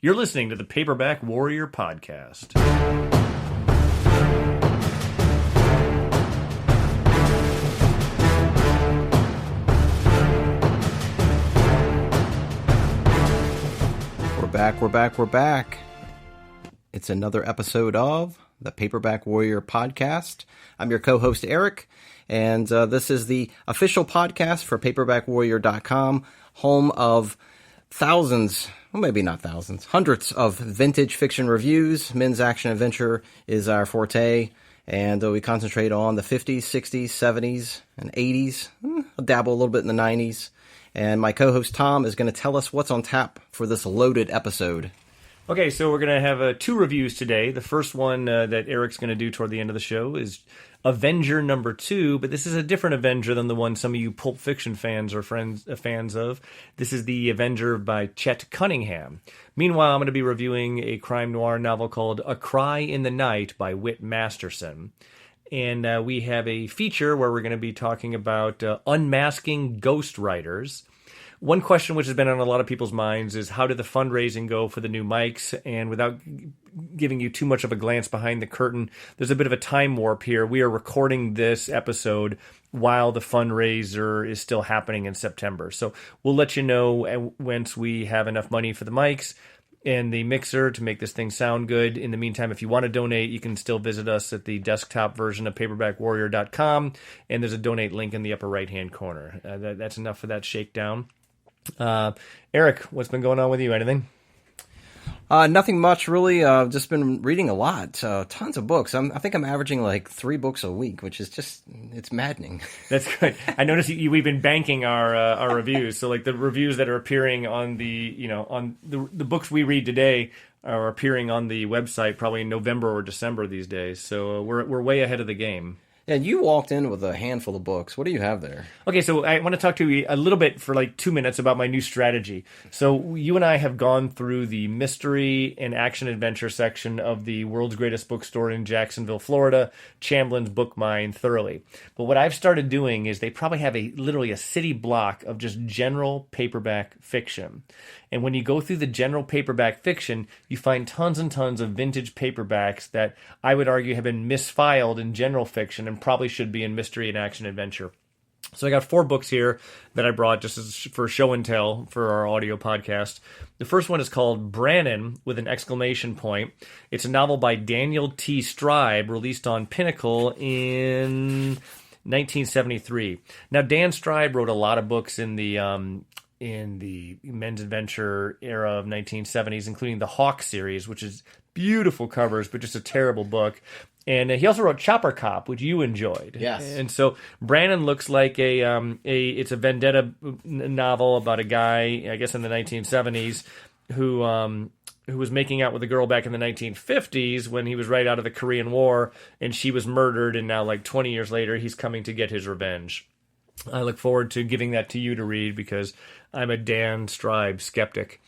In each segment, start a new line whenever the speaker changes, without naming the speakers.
You're listening to the Paperback Warrior podcast.
We're back. It's another episode of the Paperback Warrior podcast. I'm your co-host, Eric, and this is the official podcast for paperback-warrior.com, home of thousands, well, maybe not thousands, hundreds of vintage fiction reviews. Men's action adventure is our forte, and we concentrate on the 50s, 60s, 70s, and 80s. I'll dabble a little bit in the 90s. And my co-host Tom is going to tell us what's on tap for this loaded episode.
Okay, so we're going to have two reviews today. The first one that Eric's going to do toward the end of the show is Avenger number 2, but this is a different Avenger than the one some of you Pulp Fiction fans are fans of. This is the Avenger by Chet Cunningham. Meanwhile, I'm going to be reviewing a crime noir novel called A Cry in the Night by Whit Masterson. And we have a feature where we're going to be talking about unmasking ghostwriters. One question which has been on a lot of people's minds is how did the fundraising go for the new mics? And without giving you too much of a glance behind the curtain, there's a bit of a time warp here. We are recording this episode while the fundraiser is still happening in September. So we'll let you know once we have enough money for the mics and the mixer to make this thing sound good. In the meantime, if you want to donate, you can still visit us at the desktop version of paperback-warrior.com, and there's a donate link in the upper right-hand corner. That's enough for that shakedown. Eric, what's been going on with you? Anything?
Nothing much, really. Just been reading a lot. Tons of books. I think I'm averaging like 3 books a week, which is just, it's maddening.
That's good. I noticed we've been banking our reviews. So like the reviews that are appearing on on the books we read today are appearing on the website probably in November or December these days. So we're way ahead of the game.
Yeah, you walked in with a handful of books. What do you have there?
Okay, so I want to talk to you a little bit for like 2 minutes about my new strategy. So you and I have gone through the mystery and action adventure section of the world's greatest bookstore in Jacksonville, Florida, Chamblin's Book Mine, thoroughly. But what I've started doing is they probably have literally a city block of just general paperback fiction. And when you go through the general paperback fiction, you find tons and tons of vintage paperbacks that I would argue have been misfiled in general fiction and probably should be in mystery and action adventure. So I got 4 books here that I brought just for show and tell for our audio podcast. The first one is called Brannon with an exclamation point. It's a novel by Daniel T. Stribe, released on Pinnacle in 1973. Now, Dan Stribe wrote a lot of books in the men's adventure era of 1970s, including the Hawk series, which is beautiful covers, but just a terrible book. And he also wrote Chopper Cop, which you enjoyed.
Yes.
And so Brannon looks like it's a vendetta novel about a guy, I guess in the 1970s, who was making out with a girl back in the 1950s when he was right out of the Korean War, and she was murdered, and now like 20 years later, he's coming to get his revenge. I look forward to giving that to you to read because I'm a Dan Stribe skeptic.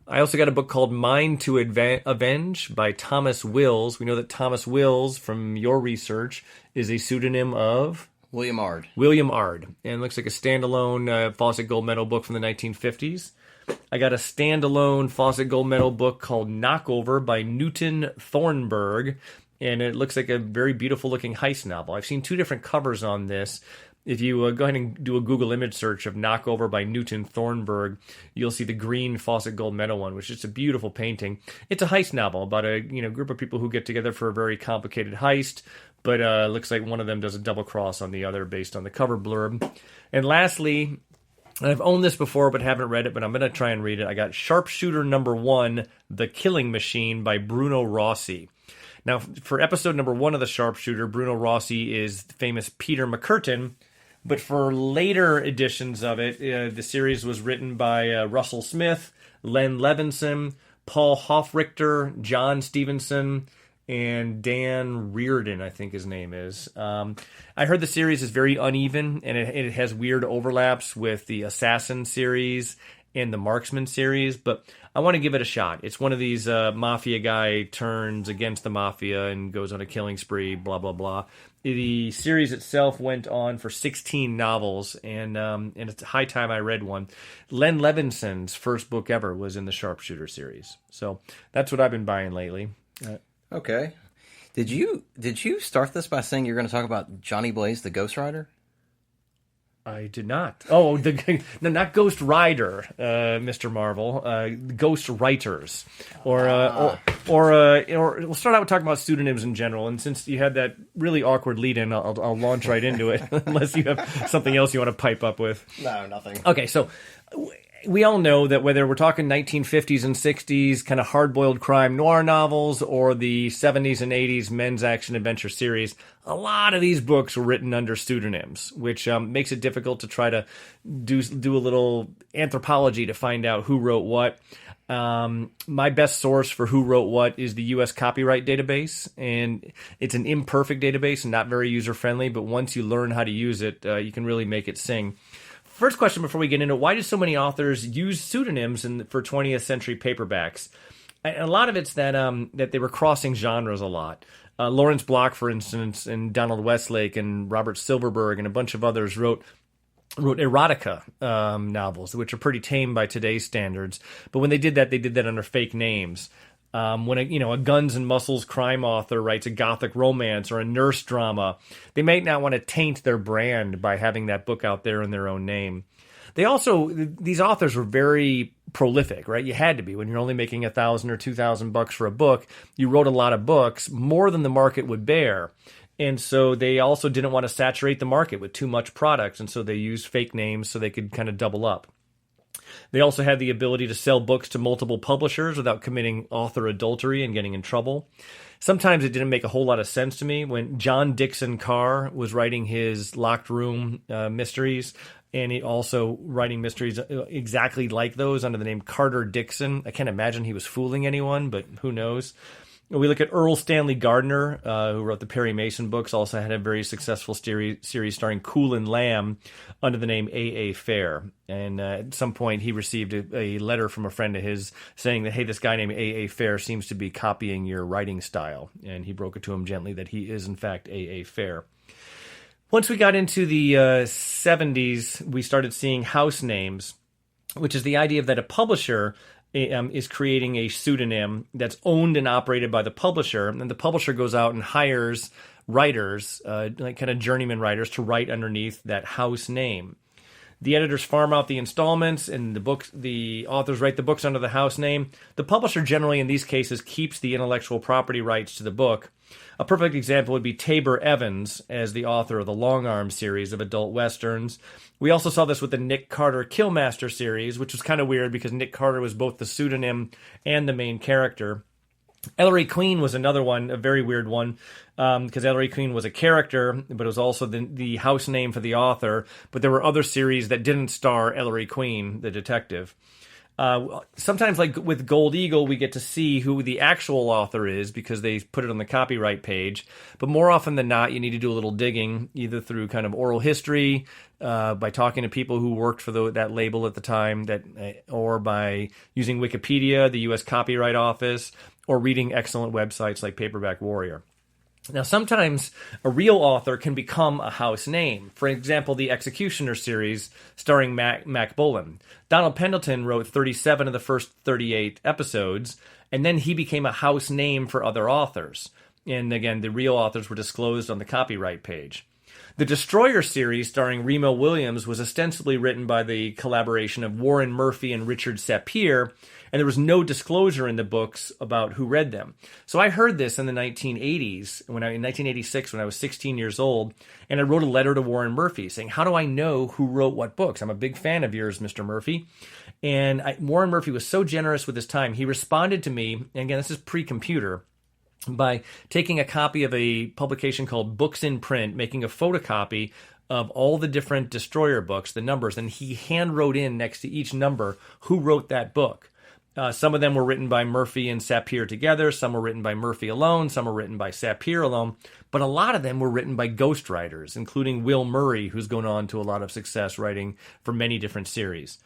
I also got a book called Mine to Avenge by Thomas Wills. We know that Thomas Wills, from your research, is a pseudonym of?
William Ard.
William Ard. And it looks like a standalone Fawcett Gold Medal book from the 1950s. I got a standalone Fawcett Gold Medal book called Knockover by Newton Thornburg. And it looks like a very beautiful looking heist novel. I've seen 2 different covers on this. If you go ahead and do a Google image search of Knockover by Newton Thornburg, you'll see the green Fawcett Gold Medal one, which is just a beautiful painting. It's a heist novel about a group of people who get together for a very complicated heist, but looks like one of them does a double cross on the other based on the cover blurb. And lastly, I've owned this before but haven't read it, but I'm going to try and read it. I got Sharpshooter number 1, The Killing Machine by Bruno Rossi. Now, for episode number 1 of The Sharpshooter, Bruno Rossi is the famous Peter McCurtain. But for later editions of it, the series was written by Russell Smith, Len Levinson, Paul Hofrichter, John Stevenson, and Dan Reardon, I think his name is. I heard the series is very uneven, and it has weird overlaps with the Assassin series and the Marksman series, but I want to give it a shot. It's one of these mafia guy turns against the mafia and goes on a killing spree, blah, blah, blah. The series itself went on for 16 novels, and it's a high time I read one. Len Levinson's first book ever was in the Sharpshooter series. So that's what I've been buying lately.
Okay. Did you start this by saying you're going to talk about Johnny Blaze, the Ghostwriter?
I did not. Oh, no, not Ghost Rider, Mr. Marvel. Ghostwriters, or we'll start out with talking about pseudonyms in general. And since you had that really awkward lead-in, I'll launch right into it. Unless you have something else you want to pipe up with.
No, nothing.
Okay, so we all know that whether we're talking 1950s and 60s kind of hard-boiled crime noir novels or the 70s and 80s men's action adventure series, a lot of these books were written under pseudonyms, which makes it difficult to try to do a little anthropology to find out who wrote what. My best source for who wrote what is the U.S. Copyright Database, and it's an imperfect database and not very user-friendly, but once you learn how to use it, you can really make it sing. First question before we get into it, why do so many authors use pseudonyms for 20th century paperbacks? And a lot of it's that they were crossing genres a lot. Lawrence Block, for instance, and Donald Westlake and Robert Silverberg and a bunch of others wrote erotica novels, which are pretty tame by today's standards. But when they did that under fake names. When a Guns and Muscles crime author writes a gothic romance or a nurse drama, they might not want to taint their brand by having that book out there in their own name. These authors were very prolific, right? You had to be. When you're only making $1,000 or $2,000 for a book, you wrote a lot of books, more than the market would bear. And so they also didn't want to saturate the market with too much product, and so they used fake names so they could kind of double up. They also had the ability to sell books to multiple publishers without committing author adultery and getting in trouble. Sometimes it didn't make a whole lot of sense to me. When John Dixon Carr was writing his Locked Room mysteries, and he also writing mysteries exactly like those under the name Carter Dixon. I can't imagine he was fooling anyone, but who knows? We look at Earl Stanley Gardner, who wrote the Perry Mason books, also had a very successful series starring Cool and Lamb under the name A.A. Fair. And at some point, he received a letter from a friend of his saying that, hey, this guy named A.A. Fair seems to be copying your writing style. And he broke it to him gently that he is, in fact, A.A. Fair. Once we got into the 70s, we started seeing house names, which is the idea that a publisher is creating a pseudonym that's owned and operated by the publisher, and the publisher goes out and hires writers, like kind of journeyman writers, to write underneath that house name. The editors farm out the installments, and the authors write the books under the house name. The publisher generally, in these cases, keeps the intellectual property rights to the book. A perfect example would be Tabor Evans as the author of the Long Arm series of adult westerns. We also saw this with the Nick Carter Killmaster series, which was kind of weird because Nick Carter was both the pseudonym and the main character. Ellery Queen was another one, a very weird one, because Ellery Queen was a character, but it was also the house name for the author. But there were other series that didn't star Ellery Queen, the detective. Sometimes, like with Gold Eagle, we get to see who the actual author is because they put it on the copyright page. But more often than not, you need to do a little digging, either through kind of oral history, by talking to people who worked for that label at the time, or by using Wikipedia, the U.S. Copyright Office, or reading excellent websites like Paperback-Warrior. Now, sometimes a real author can become a house name. For example, the Executioner series starring Mac Bullen. Donald Pendleton wrote 37 of the first 38 episodes, and then he became a house name for other authors. And again, the real authors were disclosed on the copyright page. The Destroyer series starring Remo Williams was ostensibly written by the collaboration of Warren Murphy and Richard Sapir, and there was no disclosure in the books about who read them. So I heard this in the 1980s, in 1986, when I was 16 years old, and I wrote a letter to Warren Murphy saying, how do I know who wrote what books? I'm a big fan of yours, Mr. Murphy. And Warren Murphy was so generous with his time. He responded to me, and again, this is pre-computer, by taking a copy of a publication called Books in Print, making a photocopy of all the different Destroyer books, the numbers, and he hand wrote in next to each number who wrote that book. Some of them were written by Murphy and Sapir together, some were written by Murphy alone, some were written by Sapir alone, but a lot of them were written by ghostwriters, including Will Murray, who's gone on to a lot of success writing for many different series.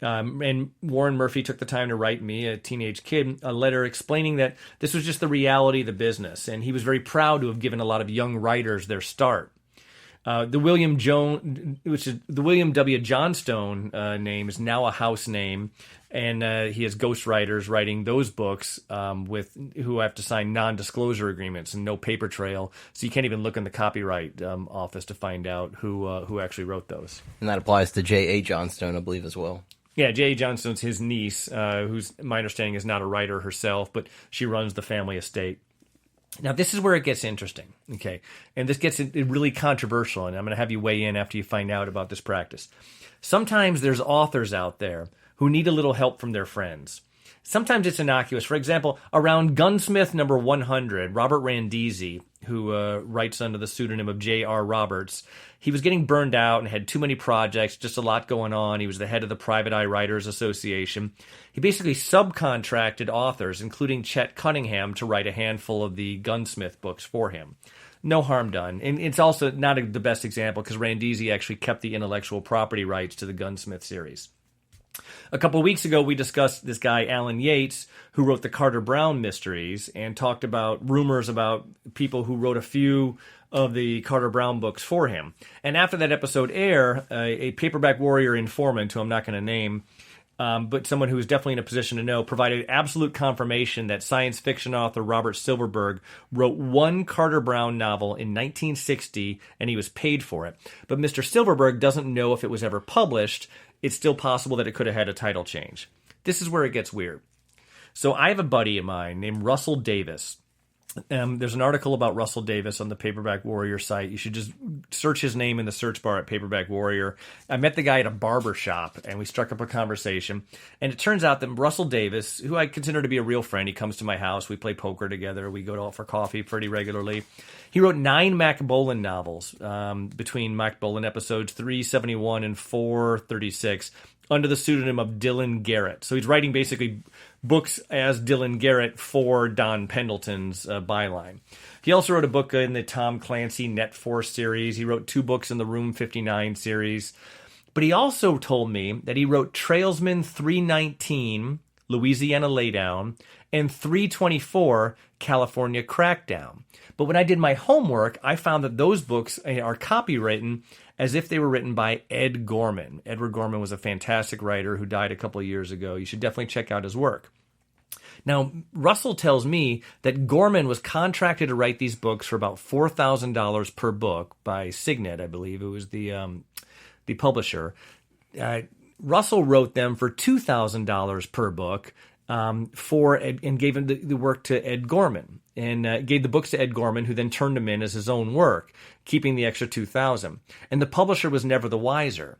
And Warren Murphy took the time to write me, a teenage kid, a letter explaining that this was just the reality of the business. And he was very proud to have given a lot of young writers their start. The William W. Johnstone name is now a house name, and he has ghostwriters writing those books who have to sign non-disclosure agreements and no paper trail, so you can't even look in the copyright office to find out who actually wrote those.
And that applies to J.A. Johnstone, I believe, as well.
Yeah, J.A. Johnstone's his niece, who's, my understanding, is not a writer herself, but she runs the family estate. Now, this is where it gets interesting, okay? And this gets really controversial, and I'm going to have you weigh in after you find out about this practice. Sometimes there's authors out there who need a little help from their friends. Sometimes it's innocuous. For example, around Gunsmith number 100, Robert Randisi, who writes under the pseudonym of J.R. Roberts, he was getting burned out and had too many projects, just a lot going on. He was the head of the Private Eye Writers Association. He basically subcontracted authors, including Chet Cunningham, to write a handful of the Gunsmith books for him. No harm done. And it's also not the best example because Randisi actually kept the intellectual property rights to the Gunsmith series. A couple of weeks ago, we discussed this guy, Alan Yates, who wrote the Carter Brown mysteries and talked about rumors about people who wrote a few of the Carter Brown books for him. And after that episode aired, a paperback warrior informant, who I'm not going to name, but someone who is definitely in a position to know, provided absolute confirmation that science fiction author Robert Silverberg wrote one Carter Brown novel in 1960, and he was paid for it. But Mr. Silverberg doesn't know if it was ever published. It's still possible that it could have had a title change. This is where it gets weird. So I have a buddy of mine named Russell Davis. There's an article about Russell Davis on the Paperback Warrior site. You should just search his name in the search bar at Paperback Warrior. I met the guy at a barber shop, and we struck up a conversation. And it turns out that Russell Davis, who I consider to be a real friend, he comes to my house. We play poker together. We go out for coffee pretty regularly. He wrote 9 Mac Bolan novels between Mac Bolan episodes 371 and 436 under the pseudonym of Dylan Garrett. So he's writing basically books as Dylan Garrett for Don Pendleton's byline. He also wrote a book in the Tom Clancy Net Force series. He wrote 2 books in the Room 59 series. But he also told me that he wrote Trailsman 319, Louisiana Laydown, and 324, California Crackdown. But when I did my homework, I found that those books are copywritten as if they were written by Ed Gorman. Edward Gorman was a fantastic writer who died a couple of years ago. You should definitely check out his work. Now, Russell tells me that Gorman was contracted to write these books for about $4,000 per book by Signet, I believe. It was the publisher. Russell wrote them for $2,000 per book and gave him the work to Ed Gorman, and gave the books to Ed Gorman, who then turned them in as his own work, keeping the extra $2,000. And the publisher was never the wiser.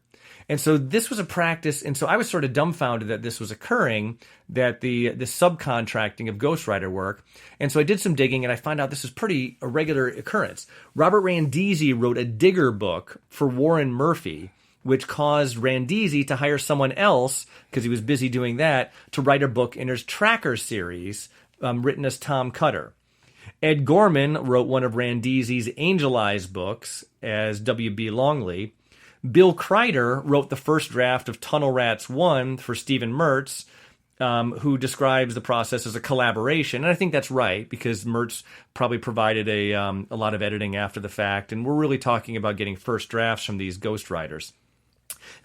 And so this was a practice, and so I was sort of dumbfounded that this was occurring, that the subcontracting of ghostwriter work. And so I did some digging, and I found out this is pretty a regular occurrence. Robert Randisi wrote a Digger book for Warren Murphy, which caused Randisi to hire someone else, because he was busy doing that, to write a book in his Tracker series, written as Tom Cutter. Ed Gorman wrote one of Randisi's Angel Eyes books as W.B. Longley. Bill Kreider wrote the first draft of Tunnel Rats 1 for Stephen Mertz, who describes the process as a collaboration. And I think that's right, because Mertz probably provided a lot of editing after the fact, and we're really talking about getting first drafts from these ghostwriters.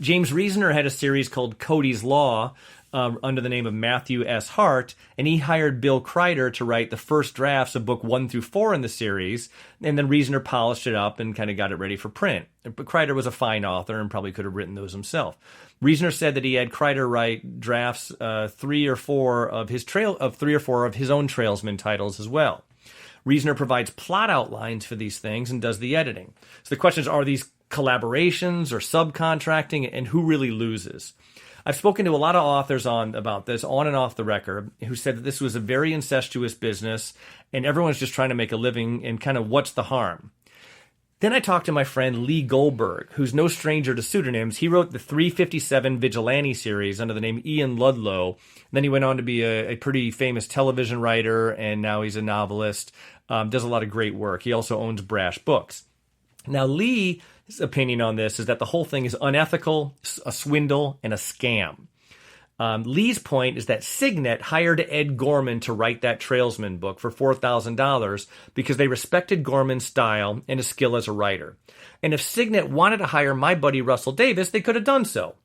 James Reasoner had a series called Cody's Law under the name of Matthew S. Hart, and he hired Bill Kreider to write the first drafts of book 1 through 4 in the series, and then Reasoner polished it up and kind of got it ready for print. But Kreider was a fine author and probably could have written those himself. Reasoner said that he had Kreider write drafts 3 or 4 of his own Trailsman titles as well. Reasoner provides plot outlines for these things and does the editing. So the question is, are these collaborations or subcontracting, and who really loses? I've spoken to a lot of authors about this, on and off the record, who said that this was a very incestuous business and everyone's just trying to make a living, and kind of what's the harm? Then I talked to my friend Lee Goldberg, who's no stranger to pseudonyms. He wrote the 357 Vigilante series under the name Ian Ludlow. Then he went on to be a pretty famous television writer, and now he's a novelist, does a lot of great work. He also owns Brash Books. Now, Lee's opinion on this is that the whole thing is unethical, a swindle, and a scam. Lee's point is that Signet hired Ed Gorman to write that Trailsman book for $4,000 because they respected Gorman's style and his skill as a writer. And if Signet wanted to hire my buddy Russell Davis, they could have done so.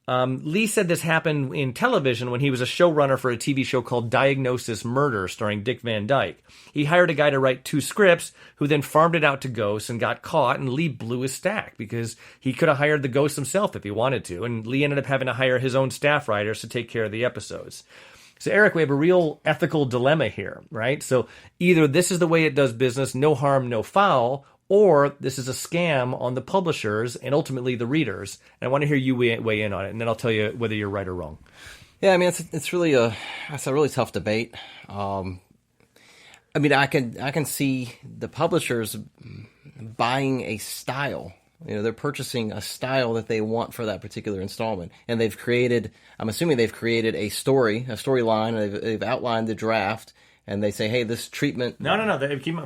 Lee said this happened in television when he was a showrunner for a TV show called Diagnosis Murder starring Dick Van Dyke. He hired a guy to write 2 scripts who then farmed it out to ghosts and got caught, and Lee blew his stack because he could have hired the ghosts himself if he wanted to, and Lee ended up having to hire his own staff writers to take care of the episodes. So, Eric, we have a real ethical dilemma here, right? So either this is the way it does business, no harm, no foul, or this is a scam on the publishers and ultimately the readers. And I want to hear you weigh in on it, and then I'll tell you whether you're right or wrong.
Yeah, I mean, it's a really tough debate. I mean, I can see the publishers buying a style. You know, they're purchasing a style that they want for that particular installment, and I'm assuming they've created a storyline. They've outlined the draft. And they say, hey, this treatment...
No.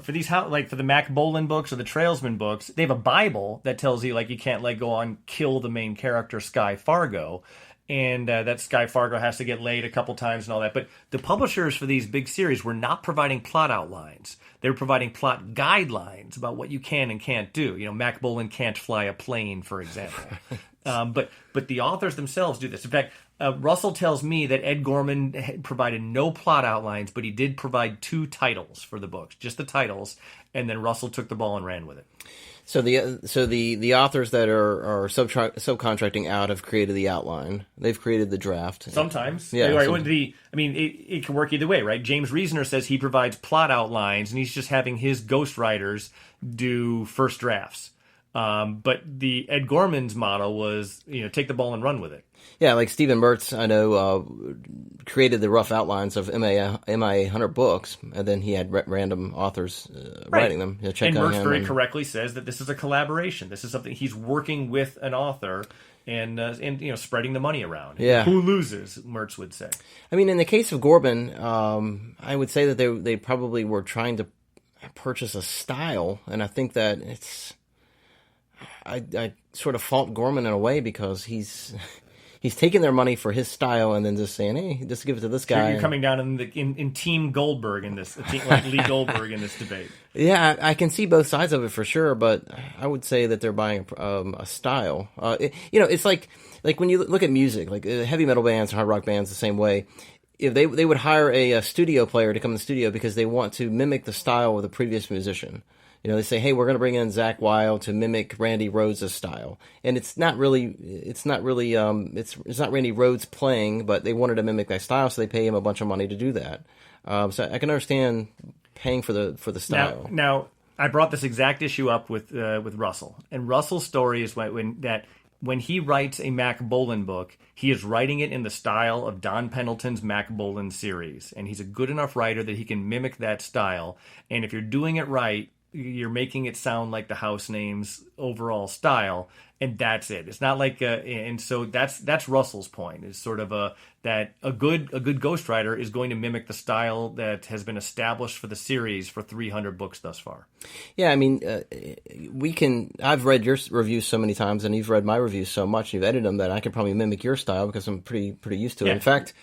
For these, like for the Mac Bolan books or the Trailsman books, they have a Bible that tells you, like, you can't go on kill the main character, Sky Fargo. And that Sky Fargo has to get laid a couple times and all that. But the publishers for these big series were not providing plot outlines. They were providing plot guidelines about what you can and can't do. You know, Mac Bolan can't fly a plane, for example. But the authors themselves do this. In fact, Russell tells me that Ed Gorman provided no plot outlines, but he did provide 2 titles for the books, just the titles, and then Russell took the ball and ran with it.
So the authors that are subcontracting out have created the outline. They've created the draft.
Sometimes.
Yeah.
It can work either way, right? James Reasoner says he provides plot outlines, and he's just having his ghostwriters do first drafts. But the Ed Gorman's model was, take the ball and run with it.
Yeah, like Stephen Mertz, I know, created the rough outlines of MIA 100 books, and then he had random authors writing them.
And Mertz very correctly says that this is a collaboration. This is something he's working with an author and spreading the money around.
Yeah.
Who loses, Mertz would say.
I mean, in the case of Gorman, I would say that they probably were trying to purchase a style, and I think that I sort of fault Gorman in a way because he's taking their money for his style and then just saying, hey, just give it to this guy.
So you're coming down in Team Goldberg in this, like Lee Goldberg in this debate.
Yeah, I can see both sides of it for sure, but I would say that they're buying a style. It's like when you look at music, like heavy metal bands, hard rock bands, the same way. If they would hire a studio player to come in the studio because they want to mimic the style of the previous musician. They say, hey, we're going to bring in Zakk Wylde to mimic Randy Rhoads' style. And it's not Randy Rhoads playing, but they wanted to mimic that style, so they pay him a bunch of money to do that. So I can understand paying for the style.
Now I brought this exact issue up with Russell. And Russell's story is when he writes a Mac Bolan book, he is writing it in the style of Don Pendleton's Mac Bolan series. And he's a good enough writer that he can mimic that style. And if you're doing it right, you're making it sound like the house name's overall style, and that's it. It's not like and so that's Russell's point. Is sort of that a good ghostwriter is going to mimic the style that has been established for the series for 300 books thus far.
Yeah, I mean, I've read your reviews so many times, and you've read my reviews so much, you've edited them that I could probably mimic your style because I'm pretty used to it.
Yeah.
In fact,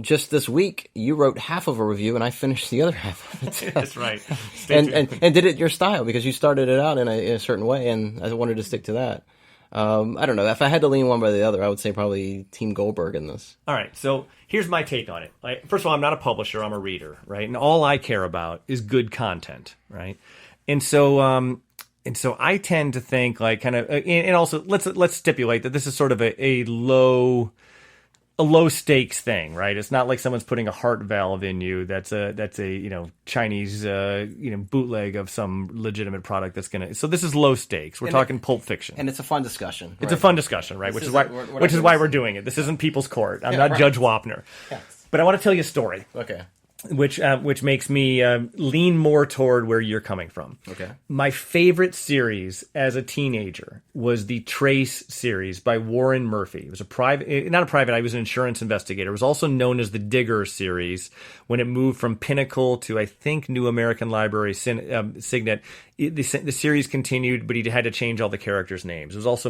just this week, you wrote half of a review, and I finished the other half of it.
That's right.
and did it your style, because you started it out in a certain way, and I wanted to stick to that. I don't know. If I had to lean one way or the other, I would say probably Team Goldberg in this.
All right, so here's my take on it. First of all, I'm not a publisher. I'm a reader, right? And all I care about is good content, right? And so I tend to think and also let's stipulate that this is sort of a low stakes thing, right? It's not like someone's putting a heart valve in you. That's a Chinese bootleg of some legitimate product that's gonna. So this is low stakes. We're talking Pulp Fiction,
and it's a fun discussion.
It's a fun discussion, right? Which is why we're doing it. This isn't People's Court. I'm not Judge Wapner.
Yeah.
But I want to tell you a story.
Okay.
which makes me lean more toward where you're coming from.
Okay.
My favorite series as a teenager was the Trace series by Warren Murphy. It was I was an insurance investigator. It was also known as the Digger series when it moved from Pinnacle to, I think, New American Library Signet. The series continued, but he had to change all the characters' names. It was also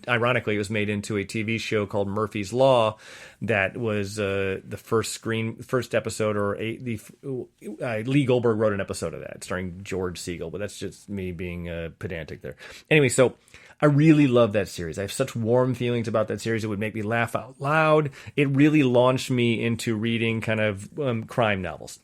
ironically, it was made into a TV show called Murphy's Law that was the first episode, Lee Goldberg wrote an episode of that starring George Siegel, but that's just me being pedantic there. Anyway, so I really love that series. I have such warm feelings about that series. It would make me laugh out loud. It really launched me into reading kind of crime novels.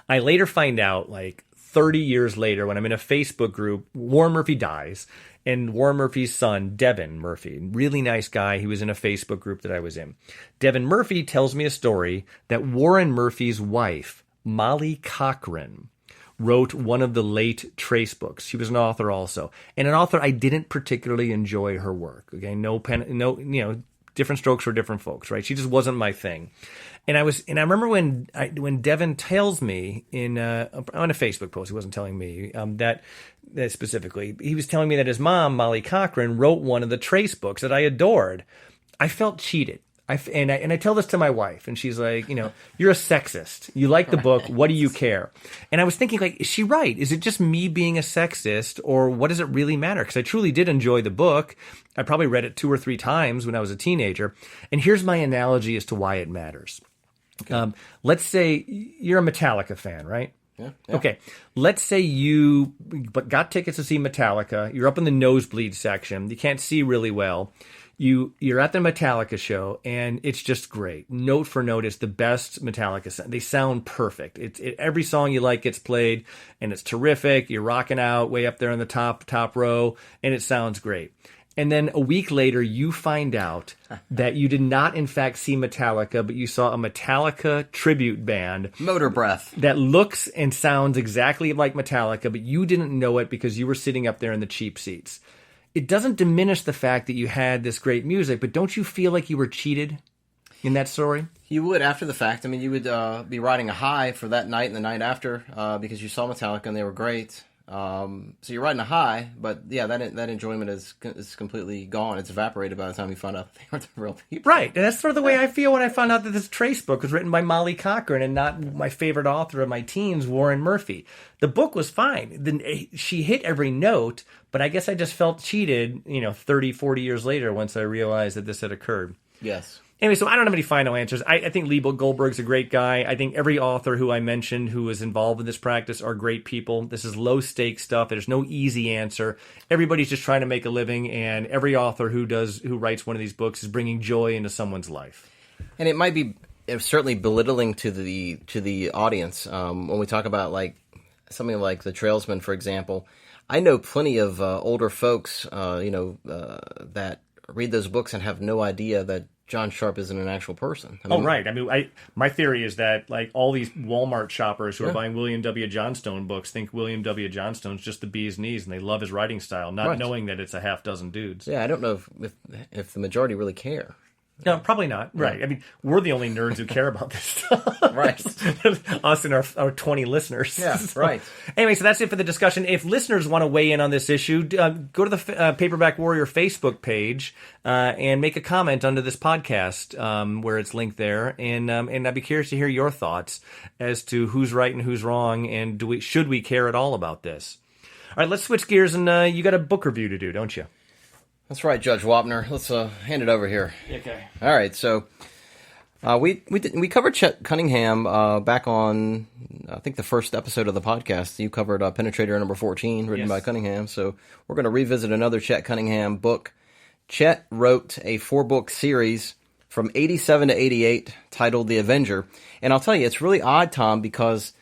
I later find out, 30 years later, when I'm in a Facebook group, Warren Murphy dies, and Warren Murphy's son, Devin Murphy, really nice guy, he was in a Facebook group that I was in. Devin Murphy tells me a story that Warren Murphy's wife, Molly Cochran, wrote one of the late Trace books. She was an author also, and an author I didn't particularly enjoy her work. Okay, different strokes for different folks, right? She just wasn't my thing. And I remember when Devin tells me on a Facebook post, he wasn't telling me that specifically, he was telling me that his mom, Molly Cochran, wrote one of the Trace books that I adored. I felt cheated. And I tell this to my wife, and she's like, you're a sexist. You like the book. What do you care? And I was thinking, is she right? Is it just me being a sexist, or what does it really matter? Because I truly did enjoy the book. I probably read it 2 or 3 times when I was a teenager. And here's my analogy as to why it matters. Okay. Let's say you're a Metallica fan, right?
Yeah.
Okay. Let's say you got tickets to see Metallica. You're up in the nosebleed section. You can't see really well. You're at the Metallica show, and it's just great. Note for note, it's the best Metallica sound. They sound perfect. Every song you like gets played, and it's terrific. You're rocking out way up there in the top row, and it sounds great. And then a week later, you find out that you did not, in fact, see Metallica, but you saw a Metallica tribute band.
Motor Breath.
That looks and sounds exactly like Metallica, but you didn't know it because you were sitting up there in the cheap seats. It doesn't diminish the fact that you had this great music, but don't you feel like you were cheated in that story?
You would after the fact. I mean, you would be riding a high for that night and the night after because you saw Metallica and they were great. So you're riding a high, but yeah, that enjoyment is completely gone. It's evaporated by the time you find out they aren't the real people.
Right, and that's sort of the way I feel when I found out that this Trace book was written by Molly Cochran and not my favorite author of my teens, Warren Murphy. The book was fine. She hit every note, but I guess I just felt cheated, 30, 40 years later once I realized that this had occurred.
Yes.
Anyway, so I don't have any final answers. I think Lee Goldberg's a great guy. I think every author who I mentioned who is involved in this practice are great people. This is low-stakes stuff. There's no easy answer. Everybody's just trying to make a living, and every author who writes one of these books is bringing joy into someone's life.
And it might be certainly belittling to the audience when we talk about something like The Trailsman, for example. I know plenty of older folks, that read those books and have no idea that John Sharp isn't an actual person.
Right. I mean, my theory is that all these Walmart shoppers who are buying William W. Johnstone books think William W. Johnstone's just the bee's knees, and they love his writing style, not knowing that it's a half dozen dudes.
Yeah, I don't know if the majority really care.
No, probably not. Right. I mean, we're the only nerds who care about this stuff.
Right.
Us and our 20 listeners.
Yeah, right.
Anyway, so that's it for the discussion. If listeners want to weigh in on this issue, go to the Paperback Warrior Facebook page and make a comment under this podcast where it's linked there. And I'd be curious to hear your thoughts as to who's right and who's wrong, and should we care at all about this? All right, let's switch gears, and you got a book review to do, don't you?
That's right, Judge Wapner. Let's hand it over here.
Okay.
All right. So we covered Chet Cunningham back on, I think, the first episode of the podcast. You covered Penetrator number 14, written by Cunningham. So we're going to revisit another Chet Cunningham book. Chet wrote a 4-book series from 87 to 88 titled The Avenger. And I'll tell you, it's really odd, Tom, because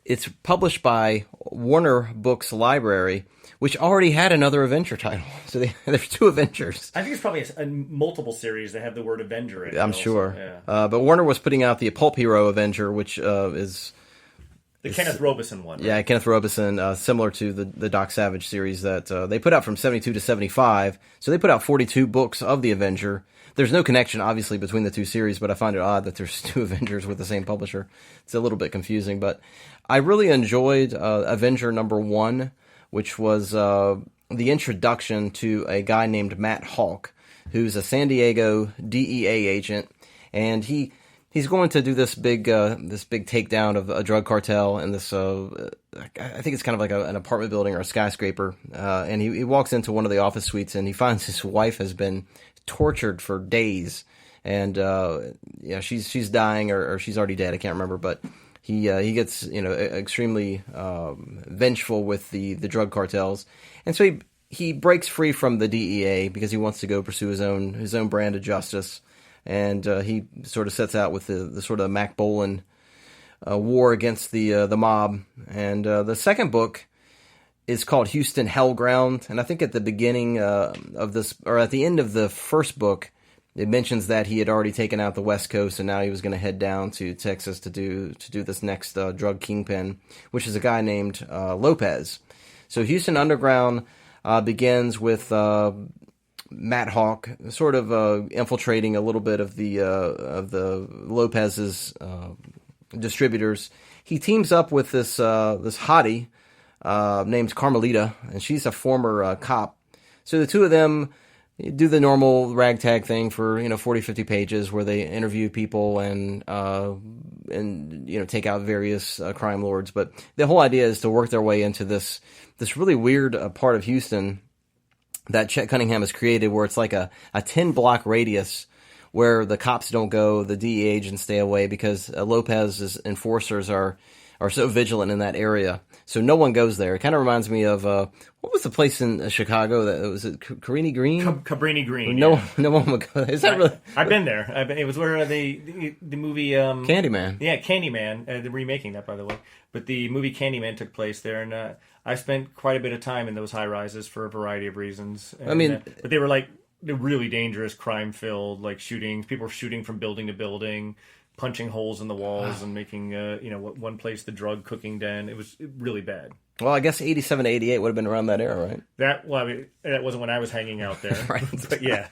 it's published by Warner Books Library, which already had another Avenger title. So there's 2 Avengers.
I think it's probably a multiple series that have the word Avenger in it.
I'm
also.
sure.
Yeah.
But Warner was putting out the Pulp Hero Avenger, which is
The Kenneth Robeson one. Right?
Yeah, Kenneth Robeson, similar to the Doc Savage series that they put out from 72 to 75. So they put out 42 books of the Avenger. There's no connection, obviously, between the two series, but I find it odd that there's two Avengers with the same publisher. It's a little bit confusing, but I really enjoyed Avenger number 1, which was the introduction to a guy named Matt Hawk, who's a San Diego DEA agent, and he's going to do this big takedown of a drug cartel in this. I think it's kind of like an apartment building or a skyscraper. And he walks into one of the office suites and he finds his wife has been tortured for days, and she's dying or she's already dead. I can't remember, but he gets extremely vengeful with the drug cartels, and so he breaks free from the DEA because he wants to go pursue his own brand of justice. And he sort of sets out with the sort of Mac Bolan war against the mob. And the second book is called Houston Hellground. And I think at the beginning of this, or at the end of the first book, it mentions that he had already taken out the West Coast, and now he was going to head down to Texas to do this next drug kingpin, which is a guy named Lopez. So Houston Underground begins with Matt Hawk sort of infiltrating a little bit of the Lopez's distributors. He teams up with this hottie named Carmelita, and she's a former cop. So the two of them do the normal ragtag thing for 40, 50 pages where they interview people and take out various crime lords. But the whole idea is to work their way into this really weird part of Houston that Chet Cunningham has created, where it's like a 10-block radius where the cops don't go, the DEA agents stay away because Lopez's enforcers are so vigilant in that area. So no one goes there. It kind of reminds me of, what was the place in Chicago that was it Cabrini Green?
Cabrini Green.
No one would go there. Is that really?
I've been there. It was where the movie
Candyman.
Yeah, Candyman. They're remaking that, by the way. But the movie Candyman took place there, and I spent quite a bit of time in those high rises for a variety of reasons. And, but they were they're really dangerous, crime filled, like shootings. People were shooting from building to building, punching holes in the walls, and making one place the drug cooking den. It was really bad. Well,
I guess 87 to 88 would have been around that era, right?
That wasn't when I was hanging out there.
Right.
But yeah,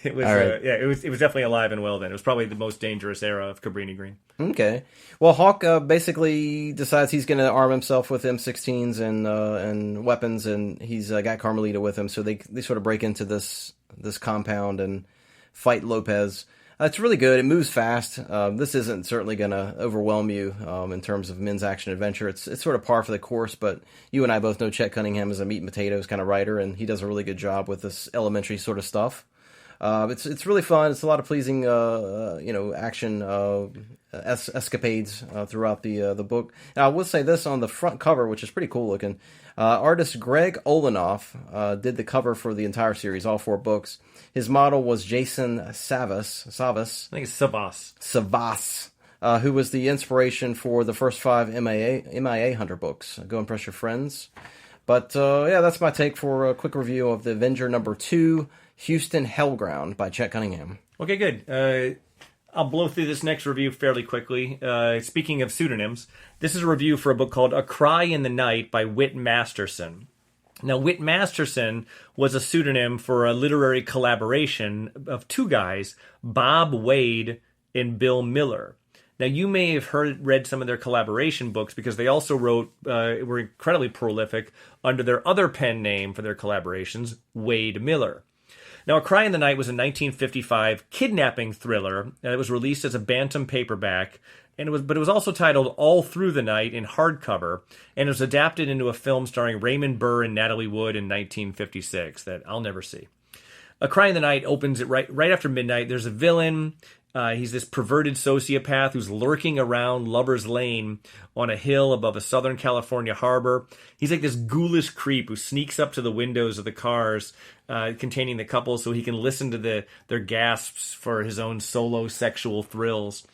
it was.
Right.
It was definitely alive and well then. It was probably the most dangerous era of Cabrini Green.
Okay. Well, Hawk basically decides he's going to arm himself with M16s and weapons, and he's got Carmelita with him. So they sort of break into this compound and fight Lopez. It's really good. It moves fast. This isn't certainly going to overwhelm you in terms of men's action adventure. It's sort of par for the course, but you and I both know Chet Cunningham is a meat and potatoes kind of writer, and he does a really good job with this elementary sort of stuff. It's really fun. It's a lot of pleasing action escapades throughout the book. Now, I will say this on the front cover, which is pretty cool looking. Artist Greg Olenoff did the cover for the entire series, all 4 books. His model was Jason Savas. I
think it's Savas,
who was the inspiration for the first 5 MIA Hunter books. Go impress your friends. But that's my take for a quick review of the Avenger number 2, Houston Hellground by Chet Cunningham.
Okay, good. I'll blow through this next review fairly quickly. Speaking of pseudonyms, this is a review for a book called A Cry in the Night by Whit Masterson. Now, Whit Masterson was a pseudonym for a literary collaboration of 2 guys, Bob Wade and Bill Miller. Now, you may have read some of their collaboration books because they also were incredibly prolific under their other pen name for their collaborations, Wade Miller. Now, A Cry in the Night was a 1955 kidnapping thriller that was released as a Bantam paperback, but it was also titled All Through the Night in hardcover, and it was adapted into a film starring Raymond Burr and Natalie Wood in 1956 that I'll never see. A Cry in the Night opens it right after midnight. There's a villain. He's this perverted sociopath who's lurking around Lover's Lane on a hill above a Southern California harbor. He's like this ghoulish creep who sneaks up to the windows of the cars containing the couple so he can listen to their gasps for his own solo sexual thrills.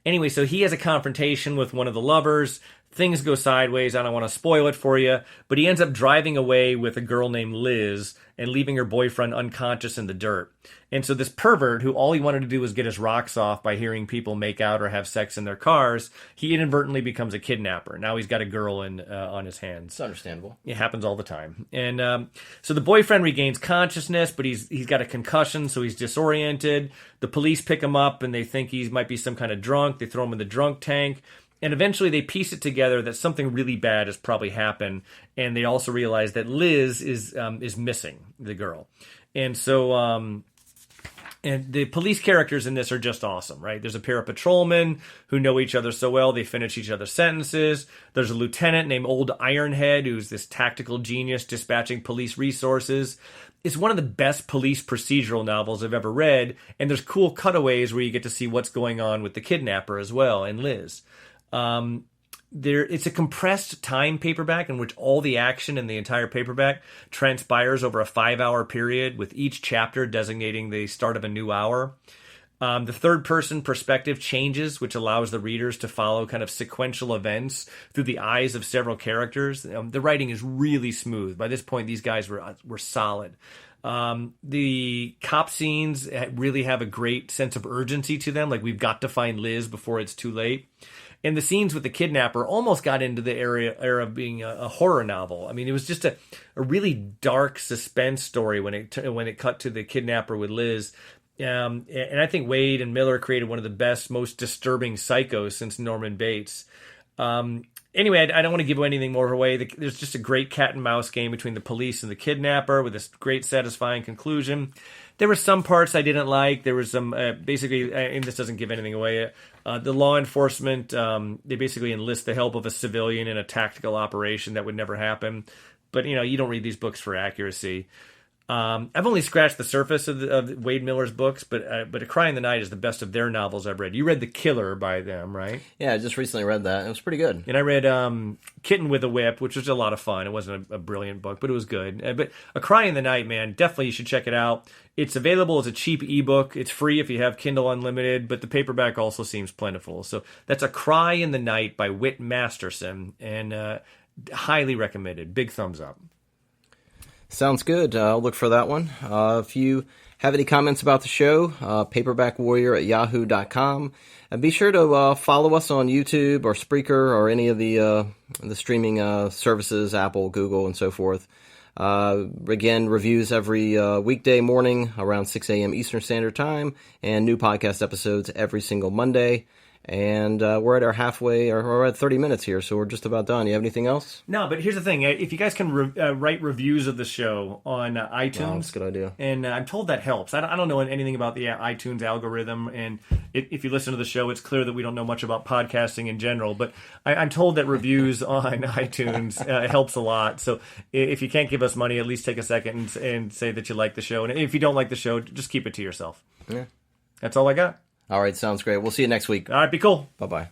Anyway, so he has a confrontation with one of the lovers. things go sideways. I don't want to spoil it for you, but he ends up driving away with a girl named Liz and leaving her boyfriend unconscious in the dirt. And so this pervert, who all he wanted to do was get his rocks off by hearing people make out or have sex in their cars, he inadvertently becomes a kidnapper. Now he's got a girl on his hands.
It's understandable.
It happens all the time. And so the boyfriend regains consciousness, but he's got a concussion, so he's disoriented. The police pick him up, and they think he might be some kind of drunk. They throw him in the drunk tank. And eventually they piece it together that something really bad has probably happened. And they also realize that Liz is missing, the girl. And so... And the police characters in this are just awesome, right? There's a pair of patrolmen who know each other so well, they finish each other's sentences. There's a lieutenant named Old Ironhead, who's this tactical genius dispatching police resources. It's one of the best police procedural novels I've ever read, and there's cool cutaways where you get to see what's going on with the kidnapper as well, and Liz. It's a compressed time paperback in which all the action in the entire paperback transpires over a 5-hour period, with each chapter designating the start of a new hour. The third-person perspective changes, which allows the readers to follow kind of sequential events through the eyes of several characters. The writing is really smooth. By this point, these guys were solid. The cop scenes really have a great sense of urgency to them, like we've got to find Liz before it's too late. And the scenes with the kidnapper almost got into the era of being a horror novel. I mean, it was just a really dark suspense story when it cut to the kidnapper with Liz. And I think Wade and Miller created one of the best, most disturbing psychos since Norman Bates. Anyway, I don't want to give anything more away. There's just a great cat and mouse game between the police and the kidnapper with this great satisfying conclusion. There were some parts I didn't like. There was some, basically, and this doesn't give anything away, the law enforcement, they basically enlist the help of a civilian in a tactical operation that would never happen. But, you don't read these books for accuracy. I've only scratched the surface of Wade Miller's books, but A Cry in the Night is the best of their novels I've read. You read The Killer by them, right?
Yeah, I just recently read that. It was pretty good.
And I read Kitten with a Whip, which was a lot of fun. It wasn't a brilliant book, but it was good. But A Cry in the Night, man, definitely you should check it out. It's available as a cheap ebook. It's free if you have Kindle Unlimited, but the paperback also seems plentiful. So that's A Cry in the Night by Whit Masterson, and highly recommended. Big thumbs up.
Sounds good. I'll look for that one. If you have any comments about the show, paperback-warrior@yahoo.com. And be sure to follow us on YouTube or Spreaker or any of the streaming services, Apple, Google, and so forth. Again, reviews every weekday morning around 6 a.m. Eastern Standard Time, and new podcast episodes every single Monday. And we're at our halfway, or we're at 30 minutes here, so we're just about done. You have anything else?
No, but here's the thing. If you guys can write reviews of the show on iTunes.
Wow, that's a good idea.
And I'm told that helps. I don't know anything about the iTunes algorithm, and if you listen to the show, it's clear that we don't know much about podcasting in general, but I'm told that reviews on iTunes helps a lot. So if you can't give us money, at least take a second and say that you like the show. And if you don't like the show, just keep it to yourself.
Yeah.
That's all I got.
All right, sounds great. We'll see you next week.
All right, be cool.
Bye-bye.